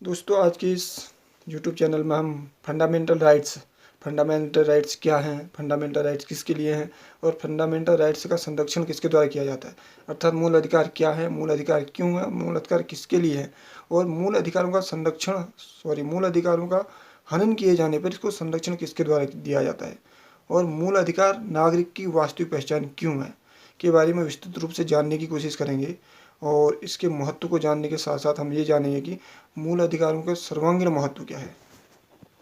दोस्तों, आज की इस यूट्यूब चैनल में हम फंडामेंटल राइट्स क्या हैं, फंडामेंटल राइट्स किसके लिए हैं और फंडामेंटल राइट्स का संरक्षण किसके द्वारा किया जाता है, अर्थात मूल अधिकार क्या है, मूल अधिकार क्यों है, मूल अधिकार किसके लिए है और मूल अधिकारों का मूल अधिकारों का हनन किए जाने पर इसको संरक्षण किसके द्वारा दिया जाता है और मूल अधिकार नागरिक की वास्तविक पहचान क्यों है के बारे में विस्तृत रूप से जानने की कोशिश करेंगे। और इसके महत्व को जानने के साथ साथ हम ये जानेंगे कि मूल अधिकारों का सर्वांगीण महत्व क्या है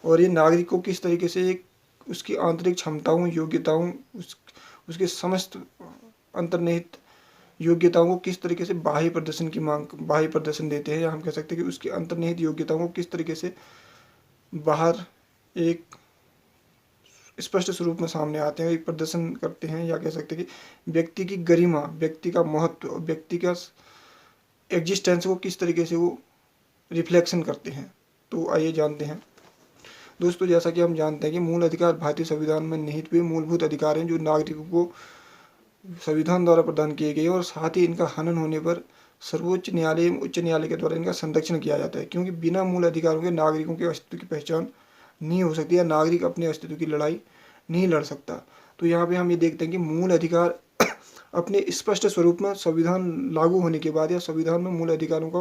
और ये नागरिक को किस तरीके से एक उसकी आंतरिक क्षमताओं, योग्यताओं, उसके समस्त अंतर्निहित योग्यताओं को किस तरीके से बाह्य प्रदर्शन देते हैं, या हम कह सकते हैं कि उसकी अंतर्निहित योग्यताओं को किस तरीके से बाहर एक स्पष्ट स्वरूप में सामने आते हैं, एक प्रदर्शन करते हैं, या कह सकते हैं कि व्यक्ति की गरिमा, व्यक्ति का महत्व, व्यक्ति का एग्जिस्टेंस को किस तरीके से वो रिफ्लेक्शन करते हैं। तो आइए जानते हैं। दोस्तों, जैसा कि हम जानते हैं कि मूल अधिकार भारतीय संविधान में निहित हुए मूलभूत अधिकार हैं जो नागरिकों को संविधान द्वारा प्रदान किए गए और साथ ही इनका हनन होने पर सर्वोच्च न्यायालय एवं उच्च न्यायालय के द्वारा इनका संरक्षण किया जाता है, क्योंकि बिना मूल अधिकारों के नागरिकों के अस्तित्व की पहचान नहीं हो सकती या नागरिक अपने अस्तित्व की लड़ाई नहीं लड़ सकता। तो यहाँ पे हम ये देखते हैं कि मूल अधिकार अपने स्पष्ट स्वरूप में संविधान लागू होने के बाद या संविधान में मूल अधिकारों को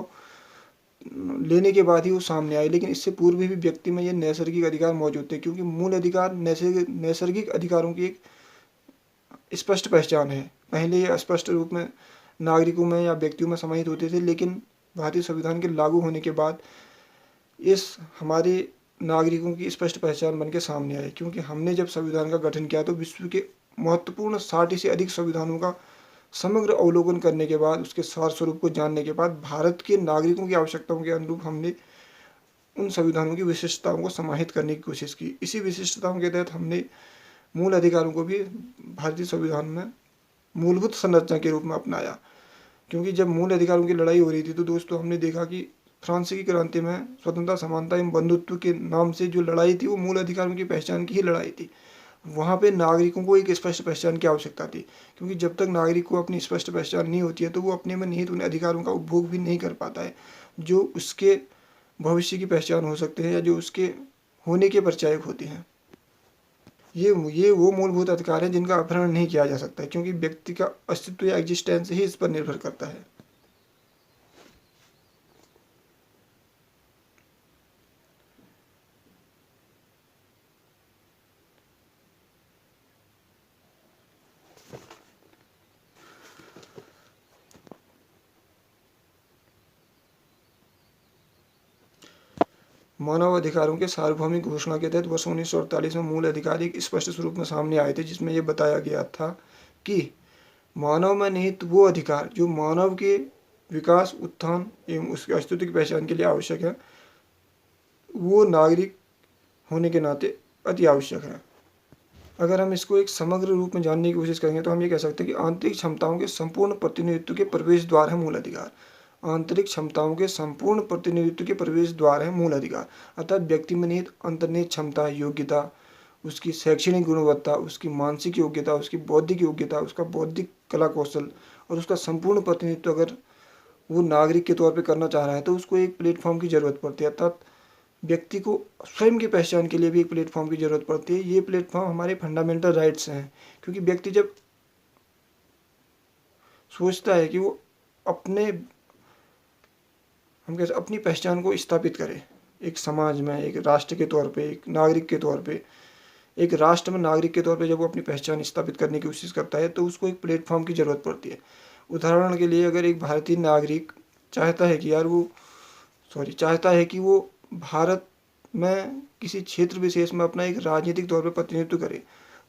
लेने के बाद ही वो सामने आए, लेकिन इससे पूर्व भी व्यक्ति में ये नैसर्गिक अधिकार मौजूद थे, क्योंकि मूल अधिकार नैसर्गिक अधिकारों की एक स्पष्ट पहचान है। पहले ये स्पष्ट रूप में नागरिकों में या व्यक्तियों में समाहित होते थे, लेकिन भारतीय संविधान के लागू होने के बाद इस हमारे नागरिकों की स्पष्ट पहचान बन के सामने आई, क्योंकि हमने जब संविधान का गठन किया तो विश्व के महत्वपूर्ण 60 से अधिक संविधानों का समग्र अवलोकन करने के बाद, उसके सार स्वरूप को जानने के बाद भारत के नागरिकों की आवश्यकताओं के अनुरूप हमने उन संविधानों की विशिष्टताओं को समाहित करने की कोशिश की। इसी विशिष्टताओं के तहत हमने मूल अधिकारों को भी भारतीय संविधान में मूलभूत संरचना के रूप में अपनाया। क्योंकि जब मूल अधिकारों की लड़ाई हो रही थी तो दोस्तों हमने देखा कि फ्रांसीसी क्रांति में स्वतंत्रता, समानता एवं बंधुत्व के नाम से जो लड़ाई थी वो मूल अधिकारों की पहचान की ही लड़ाई थी। वहाँ पे नागरिकों को एक स्पष्ट पहचान की आवश्यकता थी, क्योंकि जब तक नागरिक को अपनी स्पष्ट पहचान नहीं होती है तो वो अपने में निहित उन अधिकारों का उपभोग भी नहीं कर पाता है जो उसके भविष्य की पहचान हो सकते हैं या जो उसके होने के परिचायक होते हैं। ये वो मूलभूत अधिकार हैं जिनका अपहरण नहीं किया जा सकता है, क्योंकि व्यक्ति का अस्तित्व या एग्जिस्टेंस ही इस पर निर्भर करता है। मानव अधिकारों के सार्वभौमिक घोषणा के तहत वर्ष 1948 में मूल अधिकार एक स्पष्ट स्वरूप में सामने आए थे, जिसमें यह बताया गया था कि मानव में निहित वो अधिकार जो मानव के विकास, उत्थान एवं उसके अस्तित्व की पहचान के लिए आवश्यक है, वो नागरिक होने के नाते अति आवश्यक है। अगर हम इसको एक समग्र रूप में जानने की कोशिश करेंगे तो हम ये कह सकते हैं कि आंतरिक क्षमताओं के संपूर्ण प्रतिनिधित्व के प्रवेश द्वार है मूल अधिकार। आंतरिक क्षमताओं के संपूर्ण प्रतिनिधित्व के प्रवेश द्वार है मूल अधिकार, अर्थात व्यक्ति में निहित अंतर्निहित क्षमता, योग्यता, उसकी शैक्षणिक गुणवत्ता, उसकी मानसिक योग्यता, उसकी बौद्धिक योग्यता, उसका बौद्धिक कला कौशल और उसका संपूर्ण प्रतिनिधित्व अगर वो नागरिक के तौर पर करना चाह रहा है तो उसको एक प्लेटफॉर्म की जरूरत पड़ती है, अर्थात व्यक्ति को स्वयं की पहचान के लिए भी एक प्लेटफॉर्म की जरूरत पड़ती है। ये प्लेटफॉर्म हमारे फंडामेंटल राइट्स हैं, क्योंकि व्यक्ति जब सोचता है कि वो अपनी पहचान को स्थापित करे एक समाज में, एक राष्ट्र के तौर पे, एक नागरिक के तौर पे, एक राष्ट्र में नागरिक के तौर पे जब वो अपनी पहचान स्थापित करने की कोशिश करता है तो उसको एक प्लेटफॉर्म की ज़रूरत पड़ती है। उदाहरण के लिए अगर एक भारतीय नागरिक चाहता है कि वो भारत में किसी क्षेत्र विशेष में अपना एक राजनीतिक तौर पर प्रतिनिधित्व करे,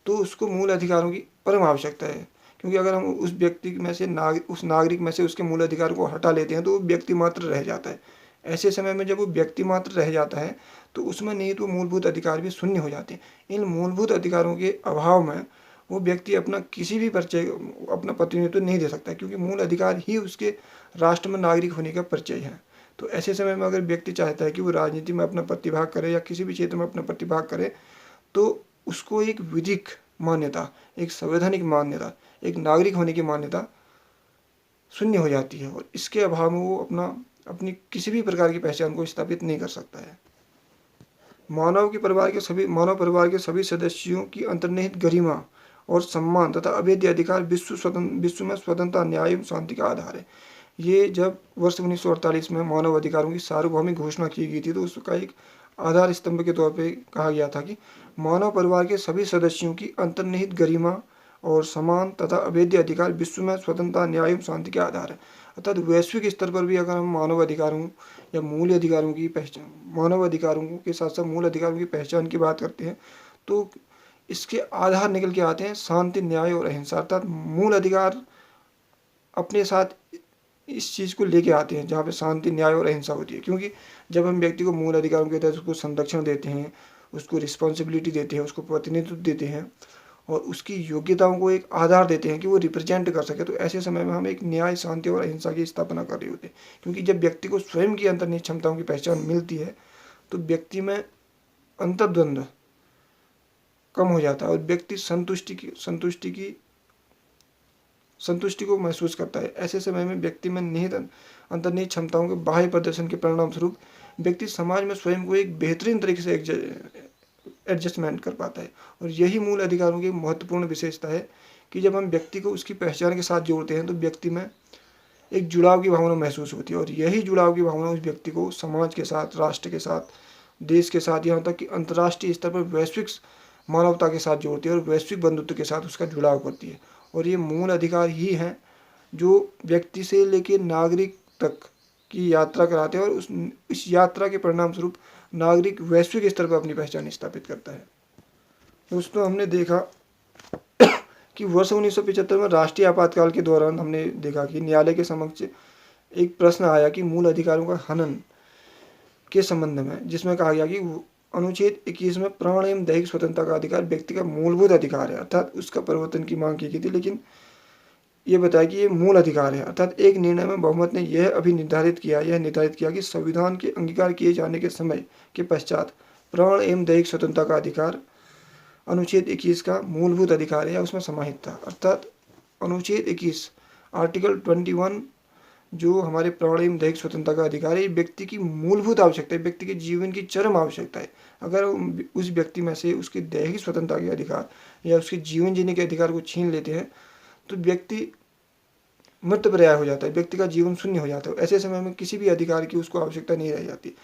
तो उसको मूल अधिकारों की परम आवश्यकता है। क्योंकि अगर हम उस व्यक्ति में से उस नागरिक में से उसके मूल अधिकार को हटा लेते हैं तो वो व्यक्ति मात्र रह जाता है। ऐसे समय में जब वो व्यक्ति मात्र रह जाता है तो उसमें नहीं तो मूलभूत अधिकार भी शून्य हो जाते हैं। इन मूलभूत अधिकारों के अभाव में वो व्यक्ति अपना किसी भी अपना प्रतिनिधित्व नहीं दे सकता, क्योंकि मूल अधिकार ही उसके राष्ट्र में नागरिक होने का परिचय है। तो ऐसे समय में अगर व्यक्ति चाहता है कि वो राजनीति में अपना प्रतिभाग करे या किसी भी क्षेत्र में अपना प्रतिभाग करे, तो उसको एक विधिक मान्यता, एक संवैधानिक मान्यता, एक नागरिक होने की मान्यता शून्य हो जाती है और इसके अभाव में वो अपना अपनी किसी भी प्रकार की पहचान को स्थापित नहीं कर सकता है। मानव परिवार के सभी सदस्यों की अंतर्निहित गरिमा और सम्मान तथा अभेद्य अधिकार विश्व में स्वतंत्रता, न्याय एवं शांति का आधार है। ये जब वर्ष 1948 में मानव अधिकारों की सार्वभौमिक घोषणा की गई थी, तो उसका एक आधार स्तंभ के तौर पे कहा गया था कि मानव परिवार के सभी सदस्यों की अंतर्निहित गरिमा और समान तथा अभेद्य अधिकार विश्व में स्वतंत्रता, न्याय एवं शांति के आधार है। अर्थात वैश्विक स्तर पर भी अगर हम मानव अधिकारों या मूल अधिकारों की पहचान, मानव अधिकारों के साथ साथ मूल अधिकारों की पहचान की बात करते हैं, तो इसके आधार निकल के आते हैं शांति, न्याय और अहिंसा। अर्थात मूल अधिकार अपने साथ इस चीज़ को लेके आते हैं जहाँ पे शांति, न्याय और अहिंसा होती है। क्योंकि जब हम व्यक्ति को मूल अधिकारों के तहत उसको संरक्षण देते हैं, उसको रिस्पॉन्सिबिलिटी देते हैं, उसको प्रतिनिधित्व देते हैं और उसकी योग्यताओं को एक आधार देते हैं कि वो रिप्रेजेंट कर सके, तो ऐसे समय में हम एक न्याय, शांति और अहिंसा की स्थापना कर रहे होते हैं। क्योंकि जब व्यक्ति को स्वयं की अंतर्निहित क्षमताओं की पहचान मिलती है तो व्यक्ति में अंतर्द्वंद कम हो जाता है और व्यक्ति संतुष्टि को महसूस करता है। ऐसे समय में व्यक्ति में निहित अंतर्निहित क्षमताओं के बाह्य प्रदर्शन के परिणाम स्वरूप व्यक्ति समाज में स्वयं को एक बेहतरीन तरीके से एडजस्टमेंट कर पाता है। और यही मूल अधिकारों की महत्वपूर्ण विशेषता है कि जब हम व्यक्ति को उसकी पहचान के साथ जोड़ते हैं तो व्यक्ति में एक जुड़ाव की भावना महसूस होती है और यही जुड़ाव की भावना उस व्यक्ति को समाज के साथ, राष्ट्र के साथ, देश के साथ, यहाँ तक कि अंतर्राष्ट्रीय स्तर पर वैश्विक मानवता के साथ जोड़ती है और वैश्विक बंधुत्व के साथ उसका जुड़ाव करती है। और ये मूल अधिकार ही हैं जो व्यक्ति से लेकर नागरिक तक की यात्रा कराते हैं और इस यात्रा के परिणाम स्वरूप नागरिक वैश्विक स्तर पर अपनी पहचान स्थापित करता है। दोस्तों, हमने देखा कि वर्ष 1975 में राष्ट्रीय आपातकाल के दौरान हमने देखा कि न्यायालय के समक्ष एक प्रश्न आया कि मूल अधिकारों का हनन के संबंध में, जिसमें कहा गया कि अनुच्छेद 21 में प्राण एवं दैहिक स्वतंत्रता का अधिकार व्यक्ति का मूलभूत अधिकार है, अर्थात उसका परिवर्तन की मांग की गई थी, लेकिन ये बताया कि ये मूल अधिकार है। अर्थात एक निर्णय में बहुमत ने यह निर्धारित किया कि संविधान के अंगीकार किए जाने के समय के पश्चात प्राण एवं दैहिक स्वतंत्रता का अधिकार अनुच्छेद 21 का मूलभूत अधिकार है या उसमें समाहित था। अर्थात अनुच्छेद 21 आर्टिकल 21 जो हमारे प्राण एवं दैहिक स्वतंत्रता का अधिकार है, व्यक्ति की मूलभूत आवश्यकता है, व्यक्ति के जीवन की चरम आवश्यकता है। अगर उस व्यक्ति में से उसके दैहिक स्वतंत्रता के अधिकार या उसके जीवन जीने के अधिकार को छीन लेते हैं तो व्यक्ति मृतप्राय हो जाता है, व्यक्ति का जीवन शून्य हो जाता है। ऐसे समय में किसी भी अधिकार की उसको आवश्यकता नहीं रह जाती।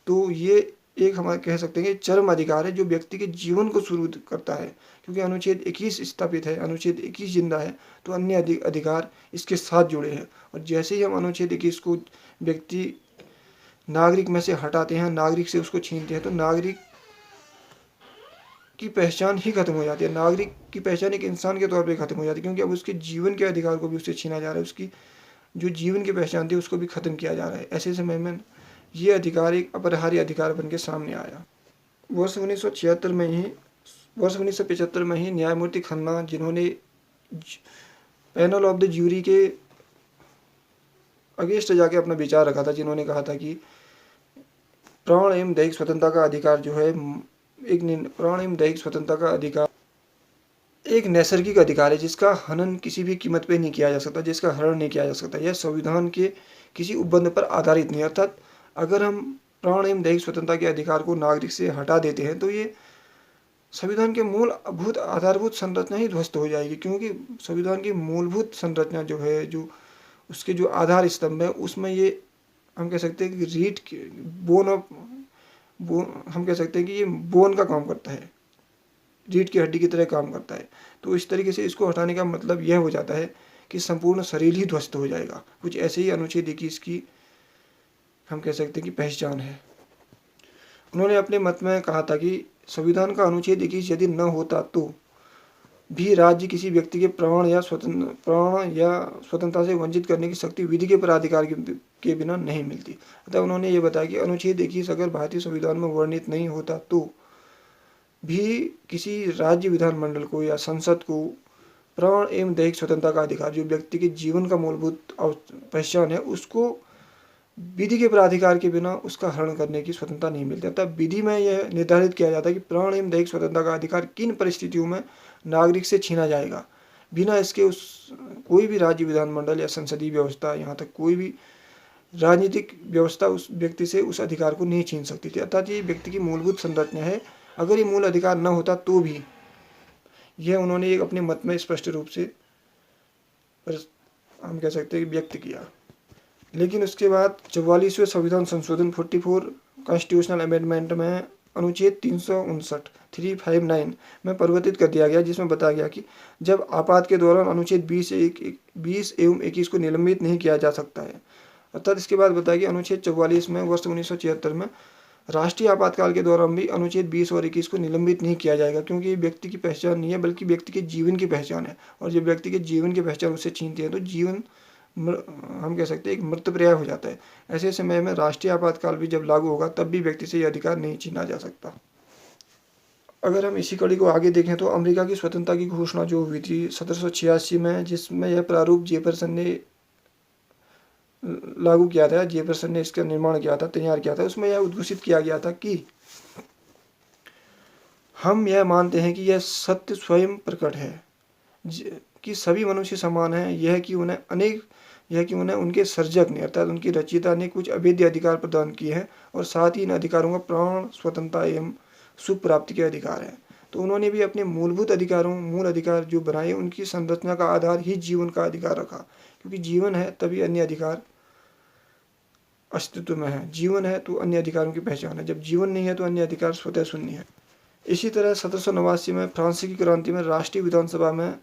तो ये एक हमारे कह सकते हैं कि चरम अधिकार है जो व्यक्ति के जीवन को शुरू करता है। क्योंकि अनुच्छेद 21 स्थापित है, अनुच्छेद 21 जिंदा है, तो अन्य अधिकार इसके साथ जुड़े हैं। और जैसे ही हम अनुच्छेद 21 को व्यक्ति नागरिक में से हटाते हैं, नागरिक से उसको छीनते हैं, तो नागरिक की पहचान ही खत्म हो जाती है। नागरिक की पहचान एक इंसान के तौर पे खत्म हो जाती है, क्योंकि अब उसके जीवन के अधिकार को भी उससे छीना जा रहा है, उसकी जो जीवन की पहचान थी उसको भी खत्म किया जा रहा है। ऐसे समय में ये अधिकार एक अपरिहार्य अधिकार बन के सामने आया। वर्ष 1975 में ही न्यायमूर्ति खन्ना, जिन्होंने पैनल ऑफ द ज्यूरी के अगेंस्ट जाके अपना विचार रखा था, जिन्होंने कहा था कि प्राण एवं दैहिक स्वतंत्रता का अधिकार जो है प्राण एवं दैहिक स्वतंत्रता का अधिकार एक नैसर्गिक अधिकार है जिसका हनन किसी भी कीमत पे नहीं किया जा सकता, जिसका हरण नहीं किया जा सकता। यह संविधान के किसी उपबंध पर आधारित नहीं है। अर्थात अगर हम प्राण एवं दैहिक स्वतंत्रता के अधिकार को नागरिक से हटा देते हैं तो ये संविधान के मूलभूत आधारभूत संरचना ही ध्वस्त हो जाएगी। क्योंकि संविधान की मूलभूत संरचना जो है, जो उसके जो आधार स्तंभ है, उसमें ये हम कह सकते हैं कि हम कह सकते हैं कि ये बोन का काम करता है, रीढ़ की हड्डी की तरह काम करता है। तो इस तरीके से इसको हटाने का मतलब यह हो जाता है कि संपूर्ण शरीर ही ध्वस्त हो जाएगा। कुछ ऐसे ही अनुच्छेद 21 की हम कह सकते हैं कि पहचान है। उन्होंने अपने मत में कहा था कि संविधान का अनुच्छेद 21 यदि न होता तो भी राज्य किसी व्यक्ति के प्राण या स्वतंत्रता से वंचित करने की शक्ति विधि के प्राधिकार के बिना नहीं मिलती। अतः उन्होंने ये बताया कि अनुच्छेद 21 अगर भारतीय संविधान में वर्णित नहीं होता तो भी किसी राज्य विधानमंडल को या संसद को प्राण एवं दैहिक स्वतंत्रता का अधिकार, जो व्यक्ति के जीवन का मूलभूत पहचान है, उसको विधि के प्राधिकार के बिना उसका हरण करने की स्वतंत्रता नहीं मिलती। अतः विधि में यह निर्धारित किया जाता है कि प्राण एवं दैहिक स्वतंत्रता का अधिकार किन परिस्थितियों में नागरिक से छीना जाएगा। बिना इसके कोई भी राज्य विधानमंडल या संसदीय व्यवस्था, यहाँ तक कोई भी राजनीतिक व्यवस्था उस व्यक्ति से उस अधिकार को नहीं छीन सकती थी। अर्थात ये व्यक्ति की मूलभूत संरचना है। अगर ये मूल अधिकार न होता तो भी, यह उन्होंने एक अपने मत में स्पष्ट रूप से हम कह सकते हैं कि व्यक्त किया। लेकिन उसके बाद 44वें संविधान संशोधन 44 कॉन्स्टिट्यूशनल अमेंडमेंट में अनुच्छेद 359 में परिवर्तित कर दिया गया, जिसमें बताया गया कि जब आपात के दौरान अनुच्छेद 20 एवं 21 को निलंबित नहीं किया जा सकता है। अर्थात इसके बाद बताया कि अनुच्छेद 44 में वर्ष 1976 में राष्ट्रीय आपातकाल के दौरान भी अनुच्छेद 20 और 21 को निलंबित नहीं किया जाएगा, क्योंकि ये व्यक्ति की पहचान नहीं है बल्कि व्यक्ति के जीवन की पहचान है। और जब व्यक्ति के जीवन की पहचान उससे छीनती है तो जीवन हम कह सकते हैं एक मृतप्राय हो जाता है। ऐसे समय में राष्ट्रीय आपातकाल भी जब लागू होगा तब भी व्यक्ति से यह अधिकार नहीं छीना जा सकता। अगर हम इसी कड़ी को आगे देखें तो अमेरिका की स्वतंत्रता की घोषणा जो हुई थी 1786 में, जिसमें यह प्रारूप जेफरसन ने लागू किया था, जेफरसन ने इसका निर्माण किया था, तैयार किया था। उसमें यह उद्घोषित किया गया था कि हम यह मानते हैं कि यह सत्य स्वयं प्रकट है कि सभी मनुष्य समान हैं। यह कि उन्हें उनके सर्जक ने अर्थात उनकी रचयिता ने कुछ अभेद्य अधिकार प्रदान किए हैं और साथ ही इन अधिकारों का प्राण स्वतंत्रता एवं सुख प्राप्ति के अधिकार है। तो उन्होंने भी अपने मूलभूत अधिकारों, मूल अधिकार जो बनाए, उनकी संरचना का आधार ही जीवन का अधिकार रखा, क्योंकि जीवन है तभी अन्य अधिकार अस्तित्व में है। जीवन है तो अन्य अधिकारों की पहचान है, जब जीवन नहीं है तो अन्य अधिकार स्वतः शून्य है। इसी तरह 1789 में फ्रांसीसी क्रांति में राष्ट्रीय विधानसभा में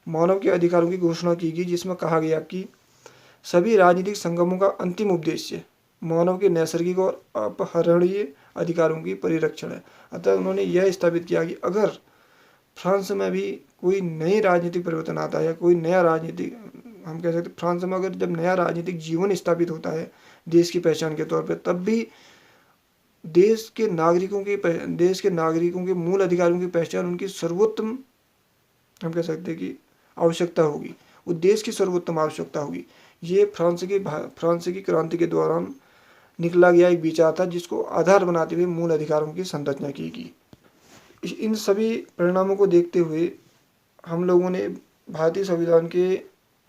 मानव के अधिकारों की घोषणा की गई, जिसमें कहा गया कि सभी राजनीतिक संगमों का अंतिम उद्देश्य मानव के नैसर्गिक और अपहरणीय अधिकारों की परिरक्षण है। अतः उन्होंने यह स्थापित किया कि अगर फ्रांस में भी कोई नई राजनीतिक परिवर्तन आता है, कोई नया राजनीतिक, हम कह सकते फ्रांस में अगर जब नया राजनीतिक जीवन स्थापित होता है देश की पहचान के तौर पर, तब भी देश के नागरिकों के मूल अधिकारों की पहचान उनकी सर्वोत्तम, हम कह सकते हैं कि आवश्यकता होगी, वो देश की सर्वोत्तम आवश्यकता होगी। ये फ्रांसीसी क्रांति के दौरान निकला गया एक विचार था, जिसको आधार बनाते हुए मूल अधिकारों की संरचना की गई। इन सभी परिणामों को देखते हुए हम लोगों ने भारतीय संविधान के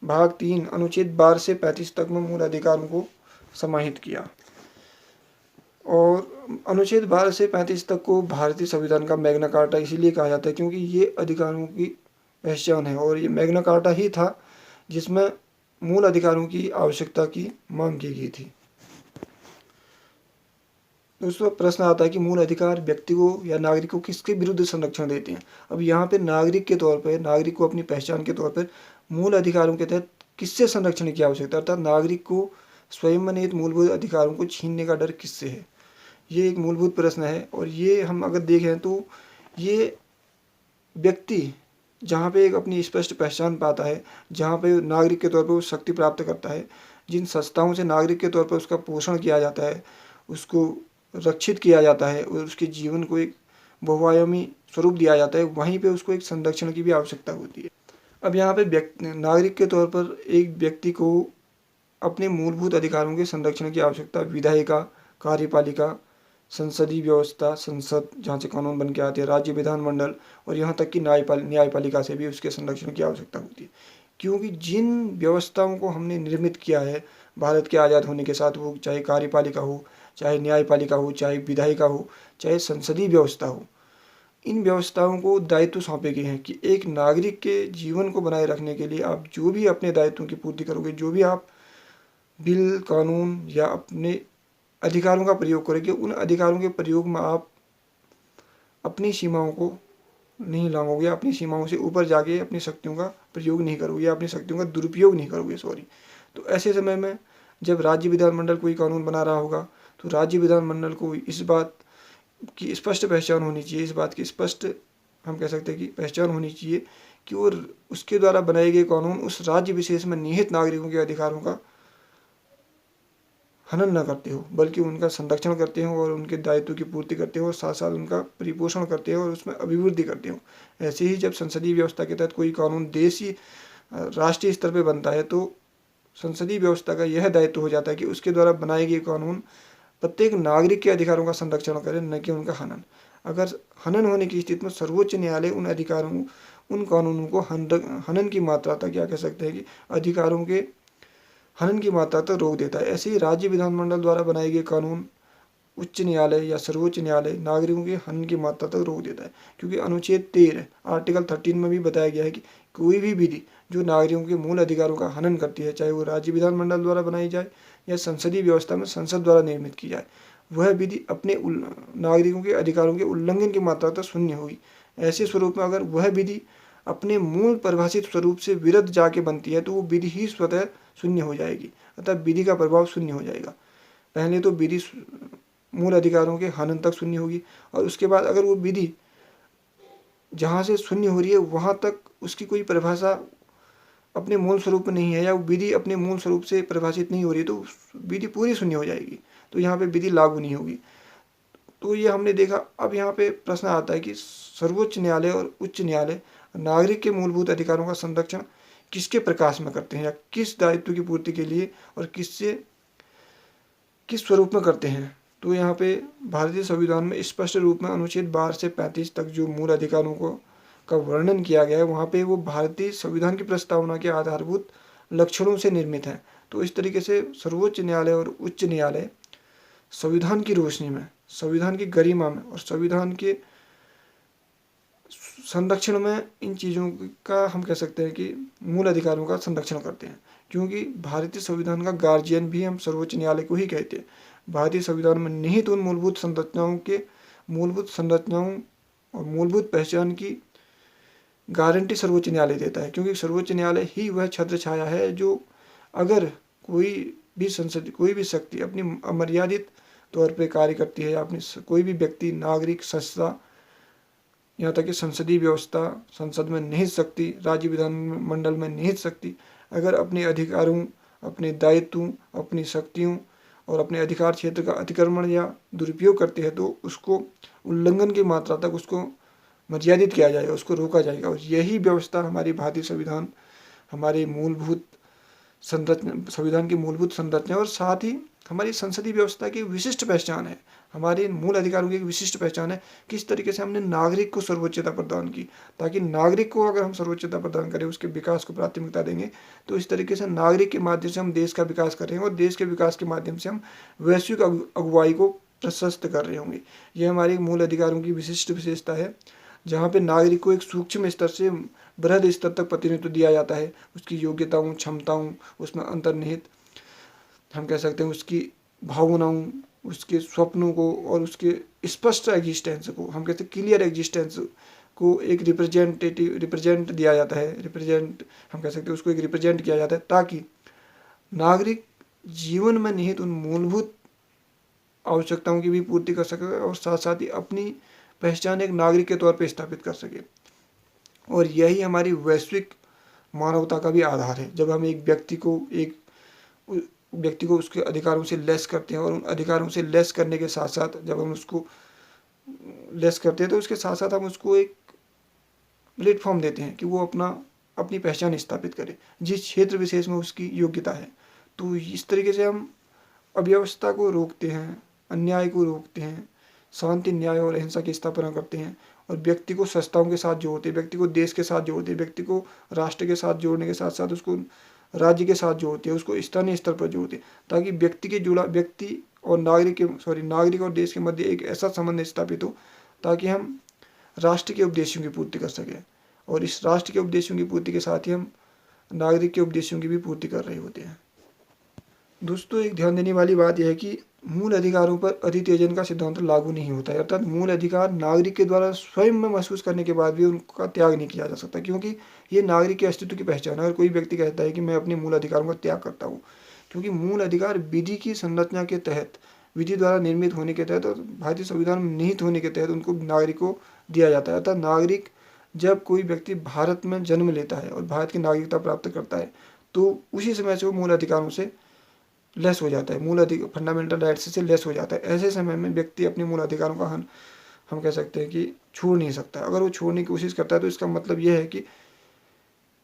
भाग 3 अनुच्छेद 12 से 35 तक में मूल अधिकारों को समाहित किया। और अनुच्छेद 12 से 35 तक को भारतीय संविधान का मैग्ना कार्टा इसीलिए कहा जाता है क्योंकि ये अधिकारों की पहचान है, और ये मैग्ना कार्टा ही था जिसमें मूल अधिकारों की आवश्यकता की मांग की गई थी। दोस्तों, प्रश्न आता है कि मूल अधिकार व्यक्ति को या नागरिक को किसके विरुद्ध संरक्षण देते हैं। अब यहाँ पे नागरिक के तौर पर, नागरिक को अपनी पहचान के तौर पर मूल अधिकारों के तहत किससे संरक्षण की आवश्यकता, अर्थात नागरिक को स्वयं में निहित मूलभूत अधिकारों को छीनने का डर किससे है, ये एक मूलभूत प्रश्न है। और ये हम अगर देखें तो ये व्यक्ति जहाँ पे एक अपनी स्पष्ट पहचान पाता है, जहाँ पे नागरिक के तौर पर वो शक्ति प्राप्त करता है, जिन संस्थाओं से नागरिक के तौर पर उसका पोषण किया जाता है, उसको रक्षित किया जाता है और उसके जीवन को एक बहुआयामी स्वरूप दिया जाता है, वहीं पे उसको एक संरक्षण की भी आवश्यकता होती है। अब यहाँ पे नागरिक के तौर पर एक व्यक्ति को अपने मूलभूत अधिकारों के संरक्षण की आवश्यकता विधायिका, कार्यपालिका, संसदीय व्यवस्था, संसद जहाँ से कानून बन के आते हैं, राज्य विधानमंडल और यहाँ तक कि न्यायपालिका से भी उसके संरक्षण की आवश्यकता होती है। क्योंकि जिन व्यवस्थाओं को हमने निर्मित किया है भारत के आज़ाद होने के साथ, वो चाहे कार्यपालिका हो, चाहे न्यायपालिका हो, चाहे विधायिका हो, चाहे संसदीय व्यवस्था हो, इन व्यवस्थाओं को दायित्व सौंपे गए हैं कि एक नागरिक के जीवन को बनाए रखने के लिए आप जो भी अपने दायित्वों की पूर्ति करोगे, जो भी आप बिल, कानून या अपने अधिकारों का प्रयोग करेंगे, उन अधिकारों के प्रयोग में आप अपनी सीमाओं को नहीं लांघोगे, अपनी सीमाओं से ऊपर जाके अपनी शक्तियों का प्रयोग नहीं करोगे, अपनी शक्तियों का दुरुपयोग नहीं करोगे, तो ऐसे समय में जब राज्य विधानमंडल कोई कानून बना रहा होगा तो राज्य विधानमंडल को इस बात की स्पष्ट पहचान होनी चाहिए, इस बात की स्पष्ट हम कह सकते हैं कि पहचान होनी चाहिए कि वो उसके द्वारा बनाए गए कानून उस राज्य विशेष में निहित नागरिकों के अधिकारों का हनन न करते हो, बल्कि उनका संरक्षण करते हो और उनके दायित्व की पूर्ति करते हो और साथ साथ उनका परिपोषण करते हो और उसमें अभिवृद्धि करते हो। ऐसे ही जब संसदीय व्यवस्था के तहत कोई कानून देशी राष्ट्रीय स्तर पर बनता है तो संसदीय व्यवस्था का यह दायित्व हो जाता है कि उसके द्वारा बनाए गए कानून प्रत्येक नागरिक के अधिकारों का संरक्षण करें, न कि उनका हनन। अगर हनन होने की स्थिति में सर्वोच्च न्यायालय उन अधिकारों, उन कानूनों को हनन की मात्रा तक, क्या कह सकते हैं कि अधिकारों के हनन की मात्रा तक रोक देता है। ऐसे ही राज्य विधानमंडल द्वारा बनाए गए कानून, उच्च न्यायालय या सर्वोच्च न्यायालय नागरिकों के हनन की मात्रा तक रोक देता है, क्योंकि अनुच्छेद 13 आर्टिकल 13 में भी बताया गया है कि कोई भी विधि जो नागरिकों के मूल अधिकारों का हनन करती है, चाहे वो राज्य विधानमंडल द्वारा बनाई जाए या संसदीय व्यवस्था में संसद द्वारा निर्मित की जाए, वह विधि अपने नागरिकों के अधिकारों के उल्लंघन की मात्रा तक शून्य होगी। ऐसे स्वरूप में अगर वह विधि अपने मूल परिभाषित स्वरूप से विरुद्ध जाके बनती है तो वो विधि ही स्वतः शून्य हो जाएगी, अतः विधि का प्रभाव शून्य हो जाएगा। पहले तो विधि मूल अधिकारों के हनन तक शून्य होगी, और उसके बाद अगर वो विधि जहाँ से शून्य हो रही है वहाँ तक उसकी कोई परिभाषा अपने मूल स्वरूप में नहीं है, या वो विधि अपने मूल स्वरूप से परिभाषित नहीं हो रही है, तो विधि पूरी शून्य हो जाएगी, तो यहाँ पे विधि लागू नहीं होगी। तो ये हमने देखा। अब यहाँ पे प्रश्न आता है कि सर्वोच्च न्यायालय और उच्च न्यायालय नागरिक के मूलभूत अधिकारों का संरक्षण किसके प्रकाश में करते हैं, या किस दायित्व की पूर्ति के लिए और किस स्वरूप में करते हैं। तो यहाँ पे भारतीय संविधान में स्पष्ट रूप में अनुच्छेद 12 से 35 तक जो मूल अधिकारों का वर्णन किया गया है, वहाँ पे वो भारतीय संविधान की प्रस्तावना के आधारभूत लक्षणों से निर्मित है। तो इस तरीके से सर्वोच्च न्यायालय और उच्च न्यायालय संविधान की रोशनी में, संविधान की गरिमा में और संविधान के संरक्षण में इन चीज़ों का हम कह सकते हैं कि मूल अधिकारों का संरक्षण करते हैं, क्योंकि भारतीय संविधान का गार्जियन भी हम सर्वोच्च न्यायालय को ही कहते हैं। भारतीय संविधान में निहित उन मूलभूत संरचनाओं और मूलभूत पहचान की गारंटी सर्वोच्च न्यायालय देता है, क्योंकि सर्वोच्च न्यायालय ही वह छत्र छाया है जो अगर कोई भी शक्ति अपनी अमर्यादित तौर पे कार्य करती है, या अपनी कोई भी व्यक्ति, नागरिक, संस्था, यहाँ तक कि संसदीय व्यवस्था, संसद में निहित शक्ति, राज्य विधानमंडल में निहित शक्ति, अगर अपने अधिकारों, अपने दायित्वों, अपनी शक्तियों और अपने अधिकार क्षेत्र का अतिक्रमण या दुरुपयोग करते हैं, तो उसको उल्लंघन की मात्रा तक उसको मर्यादित किया जाएगा, उसको रोका जाएगा। और यही व्यवस्था हमारी भारतीय संविधान, हमारे मूलभूत संविधान की मूलभूत संरचना और साथ ही हमारी संसदीय व्यवस्था की विशिष्ट पहचान है, हमारे मूल अधिकारों की एक विशिष्ट पहचान है। किस तरीके से हमने नागरिक को सर्वोच्चता प्रदान की, ताकि नागरिक को अगर हम सर्वोच्चता प्रदान करें, उसके विकास को प्राथमिकता देंगे, तो इस तरीके से नागरिक के माध्यम से हम देश का विकास कर रहे हैं, और देश के विकास के माध्यम से हम वैश्विक अगुवाई को प्रशस्त कर रहे होंगे। ये हमारे मूल अधिकारों की विशिष्ट विशेषता है, जहाँ पे नागरिक को एक सूक्ष्म स्तर से बृहद स्तर तक प्रतिनिधित्व दिया जाता है, उसकी योग्यताओं, क्षमताओं, उसमें अंतर्निहित हम कह सकते हैं उसकी भावनाओं, उसके स्वप्नों को और उसके स्पष्ट एग्जिस्टेंस को, हम कहते हैं क्लियर एग्जिस्टेंस को एक रिप्रेजेंट दिया जाता है, हम कह सकते हैं उसको एक रिप्रेजेंट किया जाता है, ताकि नागरिक जीवन में निहित उन मूलभूत आवश्यकताओं की भी पूर्ति कर सके और साथ साथ ही अपनी पहचान एक नागरिक के तौर पर स्थापित कर सके। और यही हमारी वैश्विक मानवता का भी आधार है। जब हम एक व्यक्ति को उसके अधिकारों से लेस करते हैं, और उन अधिकारों से लेस करने के साथ साथ जब हम उसको लेस करते हैं, तो उसके साथ साथ हम उसको एक प्लेटफॉर्म देते हैं कि वो अपनी पहचान स्थापित करे जिस क्षेत्र विशेष में उसकी योग्यता है। तो इस तरीके से हम अव्यवस्था को रोकते हैं, अन्याय को रोकते हैं, शांति, न्याय और अहिंसा की स्थापना करते हैं, और व्यक्ति को संस्थाओं के साथ जोड़ते हैं, व्यक्ति को देश के साथ जोड़ते हैं, व्यक्ति को राष्ट्र के साथ जोड़ने के साथ साथ उसको राज्य के साथ जोड़ते हैं, उसको स्थानीय स्तर पर जोड़ते हैं, ताकि व्यक्ति और नागरिक और देश के मध्य एक ऐसा संबंध स्थापित हो ताकि हम राष्ट्र के उद्देश्यों की पूर्ति कर सकें, और इस राष्ट्र के उद्देश्यों की पूर्ति के साथ ही हम नागरिक के उद्देश्यों की भी पूर्ति कर रहे होते हैं। दोस्तों, एक ध्यान देने वाली बात यह है कि मूल अधिकारों पर अधित्यजन का सिद्धांत लागू नहीं होता है, अर्थात मूल अधिकार नागरिक के द्वारा स्वयं में महसूस करने के बाद भी उनका त्याग नहीं किया जा सकता, क्योंकि ये नागरिक के अस्तित्व की पहचान है। अगर कोई व्यक्ति कहता है कि मैं अपने मूल अधिकारों का त्याग करता हूँ, क्योंकि मूल अधिकार विधि की संरचना के तहत, विधि द्वारा निर्मित होने के तहत और भारतीय संविधान में निहित होने के तहत उनको नागरिक को दिया जाता है। अर्थात नागरिक, जब कोई व्यक्ति भारत में जन्म लेता है और भारत की नागरिकता प्राप्त करता है, तो उसी समय से वो मूल अधिकारों से लेस हो जाता है, मूल अधिकार फंडामेंटल राइट्स से लेस हो जाता है। ऐसे समय में व्यक्ति अपने मूल अधिकारों का हम कह सकते हैं कि छोड़ नहीं सकता। अगर वो छोड़ने की कोशिश करता है तो इसका मतलब यह है कि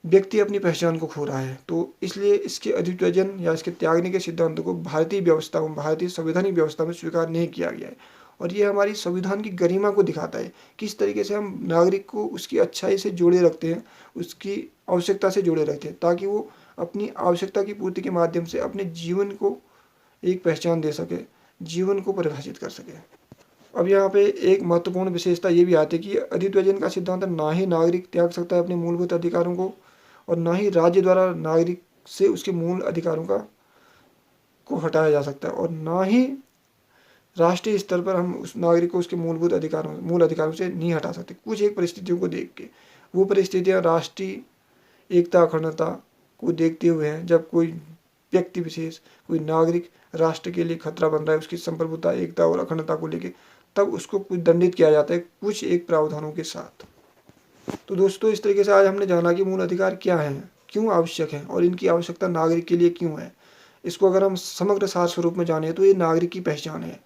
व्यक्ति अपनी पहचान को खो रहा है। तो इसलिए इसके अधित्यजन या इसके त्यागने के सिद्धांतों को भारतीय संवैधानिक व्यवस्था में स्वीकार नहीं किया गया है, और ये हमारी संविधान की गरिमा को दिखाता है। किस तरीके से हम नागरिक को उसकी अच्छाई से जोड़े रखते हैं, उसकी आवश्यकता से जोड़े रखते हैं, ताकि वो अपनी आवश्यकता की पूर्ति के माध्यम से अपने जीवन को एक पहचान दे सके, जीवन को परिभाषित कर सके। अब यहाँ पे एक महत्वपूर्ण विशेषता ये भी आती है कि अधिविभाजन का सिद्धांत ना ही नागरिक त्याग सकता है अपने मूलभूत अधिकारों को, और ना ही राज्य द्वारा नागरिक से उसके मूल अधिकारों को हटाया जा सकता है, और ना ही राष्ट्रीय स्तर पर हम उस नागरिक को उसके मूल अधिकारों से नहीं हटा सकते, कुछ एक परिस्थितियों को देख के। वो परिस्थितियाँ राष्ट्रीय एकता अखंडता को देखते हुए हैं, जब कोई व्यक्ति विशेष, कोई नागरिक राष्ट्र के लिए खतरा बन रहा है, उसकी संप्रभुता, एकता और अखंडता को लेके, तब उसको कुछ दंडित किया जाता है कुछ एक प्रावधानों के साथ। तो दोस्तों, इस तरीके से आज हमने जाना कि मूल अधिकार क्या हैं, क्यों आवश्यक हैं, और इनकी आवश्यकता नागरिक के लिए क्यों है। इसको अगर हम समग्र सार स्वरूप में जाने तो ये नागरिक की पहचान है,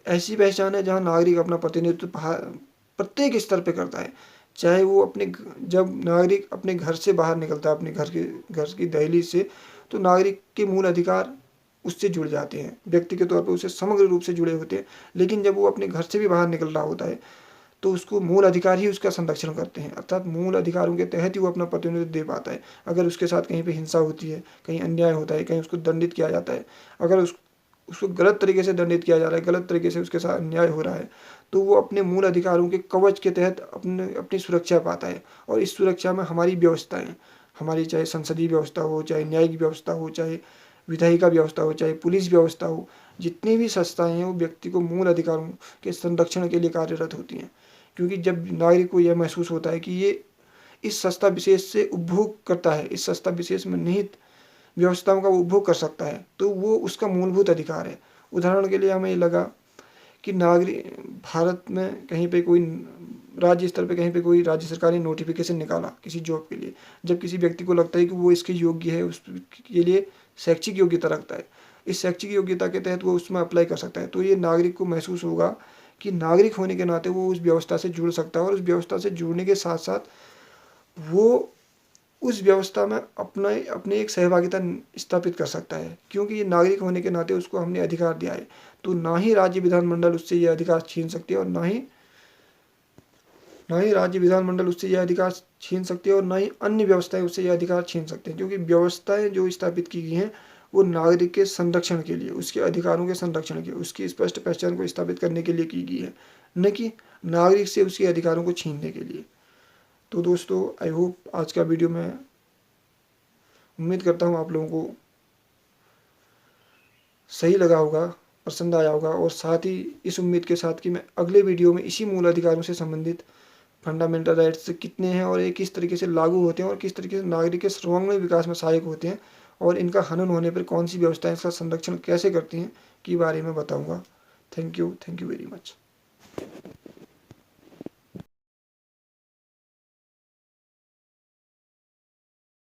ऐसी पहचान है जहाँ नागरिक अपना प्रतिनिधित्व प्रत्येक स्तर पे करता है। चाहे वो जब नागरिक अपने घर से बाहर निकलता है, अपने घर की दहलीज से, तो नागरिक के मूल अधिकार उससे जुड़ जाते हैं, व्यक्ति के तौर पर उससे समग्र रूप से जुड़े होते हैं। लेकिन जब वो अपने घर से भी बाहर निकल रहा होता है तो उसको मूल अधिकार ही उसका संरक्षण करते हैं, अर्थात मूल अधिकारों के तहत ही वो अपना प्रतिनिधित्व दे पाता है। अगर उसके साथ कहीं पे हिंसा होती है, कहीं अन्याय होता है, कहीं उसको दंडित किया जाता है, अगर उसको गलत तरीके से दंडित किया जा रहा है, गलत तरीके से उसके साथ अन्याय हो रहा है, तो वो अपने मूल अधिकारों के कवच के तहत अपनी सुरक्षा पाता है। और इस सुरक्षा में हमारी व्यवस्थाएं, हमारी चाहे संसदीय व्यवस्था हो, चाहे न्यायिक व्यवस्था हो, चाहे विधायिका व्यवस्था हो, चाहे पुलिस व्यवस्था हो, जितनी भी संस्थाएं हैं वो व्यक्ति को मूल अधिकारों के संरक्षण के लिए कार्यरत होती हैं। क्योंकि जब नागरिक को यह महसूस होता है कि ये इस संस्था विशेष से उपभोग करता है, इस संस्था विशेष में निहित व्यवस्थाओं का उपभोग कर सकता है, तो वो उसका मूलभूत अधिकार है। उदाहरण के लिए हमें ये लगा कि नागरिक भारत में कहीं पे कोई राज्य स्तर पे कहीं पे कोई राज्य सरकार ने नोटिफिकेशन निकाला किसी जॉब के लिए, जब किसी व्यक्ति को लगता है कि वो इसके योग्य है, उसके लिए शैक्षिक योग्यता रखता है, इस शैक्षिक योग्यता के तहत वो उसमें अप्लाई कर सकता है, तो ये नागरिक को महसूस होगा कि नागरिक होने के नाते वो उस व्यवस्था से जुड़ सकता है, और उस व्यवस्था से जुड़ने के साथ साथ वो उस व्यवस्था में अपने एक सहभागिता स्थापित कर सकता है, क्योंकि ये नागरिक होने के नाते उसको हमने अधिकार दिया है। तो ना ही राज्य विधानमंडल उससे ये अधिकार छीन सकती है, और ना ही राज्य विधानमंडल उससे यह अधिकार छीन सकती है, और ना ही अन्य व्यवस्थाएं उससे यह अधिकार छीन सकते हैं, क्योंकि व्यवस्थाएं जो स्थापित की गई हैं वो नागरिक के संरक्षण के लिए, उसके अधिकारों के संरक्षण के लिए, उसकी स्पष्ट पहचान को स्थापित करने के लिए की गई है, न कि नागरिक से उसके अधिकारों को छीनने के लिए। तो दोस्तों, आई होप आज का वीडियो में उम्मीद करता हूँ आप लोगों को सही लगा होगा, पसंद आया होगा, और साथ ही इस उम्मीद के साथ कि मैं अगले वीडियो में इसी मूल अधिकारों से संबंधित फंडामेंटल राइट्स कितने हैं और ये किस तरीके से लागू होते हैं और किस तरीके से नागरिक के सर्वांगीण विकास में सहायक होते हैं, और इनका हनन होने पर कौन सी व्यवस्थाएं इसका संरक्षण कैसे करती हैं के बारे में बताऊँगा। Thank you very much.